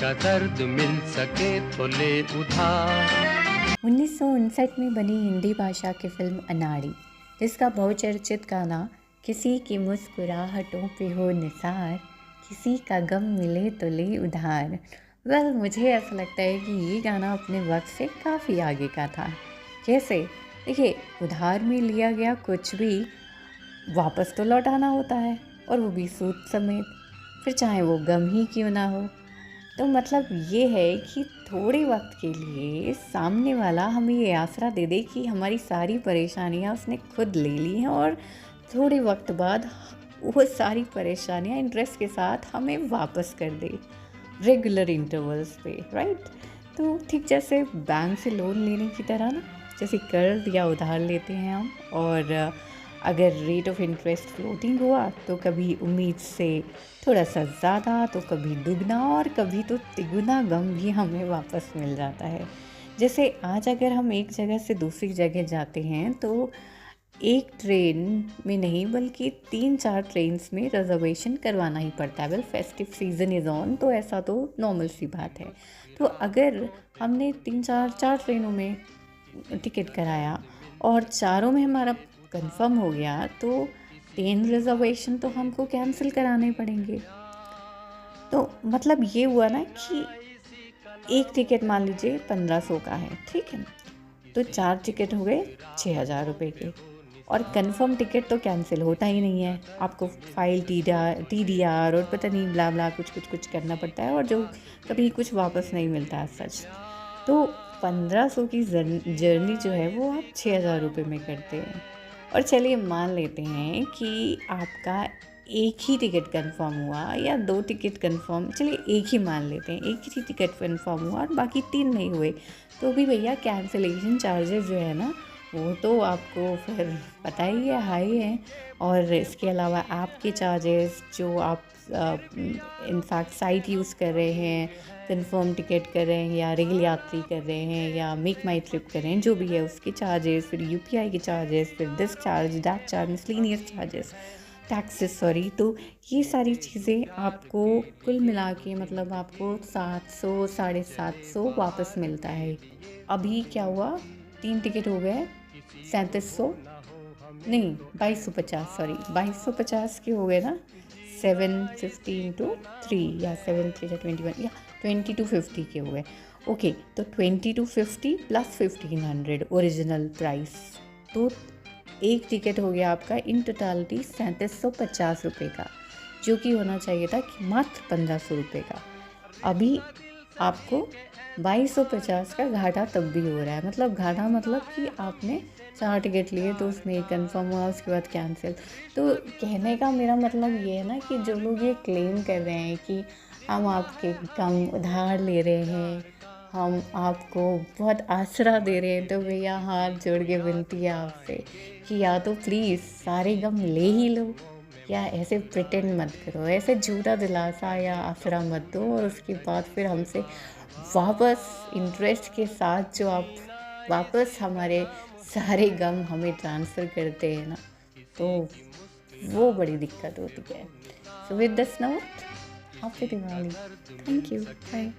का दर्द मिल सके तो ले उधार। 1959 में बनी हिंदी भाषा की फिल्म अनाड़ी, जिसका बहुचर्चित गाना किसी की मुस्कुराहटों पे हो निसार, किसी का गम मिले तो ले उधार। मुझे ऐसा लगता है कि ये गाना अपने वक्त से काफ़ी आगे का था। कैसे? देखिए, उधार में लिया गया कुछ भी वापस तो लौटाना होता है, और वो भी सूद समेत, फिर चाहे वो गम ही क्यों ना हो। तो मतलब ये है कि थोड़े वक्त के लिए सामने वाला हमें ये आसरा दे दे कि हमारी सारी परेशानियां उसने खुद ले ली हैं, और थोड़े वक्त बाद वो सारी परेशानियां इंटरेस्ट के साथ हमें वापस कर दे, रेगुलर इंटरवल्स पे, राइट। तो ठीक जैसे बैंक से लोन लेने की तरह ना, जैसे कर्ज या उधार लेते हैं हम, और अगर रेट ऑफ इंटरेस्ट फ्लोटिंग हुआ तो कभी उम्मीद से थोड़ा सा ज़्यादा, तो कभी दुगना, और कभी तो तिगुना गम भी हमें वापस मिल जाता है। जैसे आज अगर हम एक जगह से दूसरी जगह जाते हैं तो एक ट्रेन में नहीं बल्कि 3-4 ट्रेन्स में रिजर्वेशन करवाना ही पड़ता है। Well, festive season is on, तो ऐसा तो नॉर्मल सी बात है। तो अगर हमने 3-4 ट्रेनों में टिकट कराया और चारों में हमारा कंफर्म हो गया, तो 10 रिजर्वेशन तो हमको कैंसिल कराने पड़ेंगे। तो मतलब ये हुआ ना कि एक टिकट मान लीजिए 1500 का है, ठीक है, तो 4 टिकट हो गए 6000 रुपये के, और कंफर्म टिकट तो कैंसिल होता ही नहीं है। आपको फाइल TDR और पता नहीं ब्ला ब्ला कुछ करना पड़ता है, और जो कभी कुछ वापस नहीं मिलता है सच। तो 1500 की जर्नी जो है वो आप 6000 रुपये में करते हैं। और चलिए मान लेते हैं कि आपका एक ही टिकट कंफर्म हुआ, या 2 टिकट कंफर्म, चलिए एक ही मान लेते हैं, एक ही टिकट कंफर्म हुआ और बाकी 3 नहीं हुए, तो भी भैया कैंसिलेशन चार्जेस जो है ना, वो तो आपको फिर पता ही है, हाई है। और इसके अलावा आपके चार्जेस जो आप इनफैक्ट साइट यूज़ कर रहे हैं, कंफर्म टिकट कर रहे हैं, या रेल यात्री कर रहे हैं, या मेक माई ट्रिप कर रहे हैं, जो भी है उसके चार्जेस, फिर UPI के चार्जेस, फिर this charge, that charge, miscellaneous charges, taxes, sorry. तो ये सारी चीज़ें आपको कुल मिला के मतलब आपको 700 750 वापस मिलता है। अभी क्या हुआ, 3 टिकट हो गए 3700, नहीं 2250, सॉरी 2250 के हो गए ना, 750 इंटू 3, या 7 3 21, या 2250 के हो गए। ओके, तो 2250 प्लस 1500 ओरिजिनल प्राइस, तो एक टिकट हो गया आपका इन टोटालिटी 3750 रुपये का, जो कि होना चाहिए था कि मात्र 1500 रुपये का। अभी आपको 2250 का घाटा तब भी हो रहा है। मतलब घाटा मतलब कि आपने 4 टिकट लिए तो उसमें एक कन्फर्म हुआ, उसके बाद कैंसिल। तो कहने का मेरा मतलब ये है ना कि जो लोग ये क्लेम कर रहे हैं कि हम आपके कम उधार ले रहे हैं, हम आपको बहुत आसरा दे रहे हैं, तो भैया हाथ जोड़ के विनती है आपसे कि या तो प्लीज़ सारे गम ले ही लो, या ऐसे प्रिटेंड मत करो, ऐसे झूठा दिलासा या आसरा मत दो, और उसके बाद फिर हमसे वापस इंटरेस्ट के साथ जो आप वापस हमारे सारे गम हमें ट्रांसफ़र करते हैं ना, तो वो बड़ी दिक्कत होती है। So with this note, happy Diwali, thank you, bye.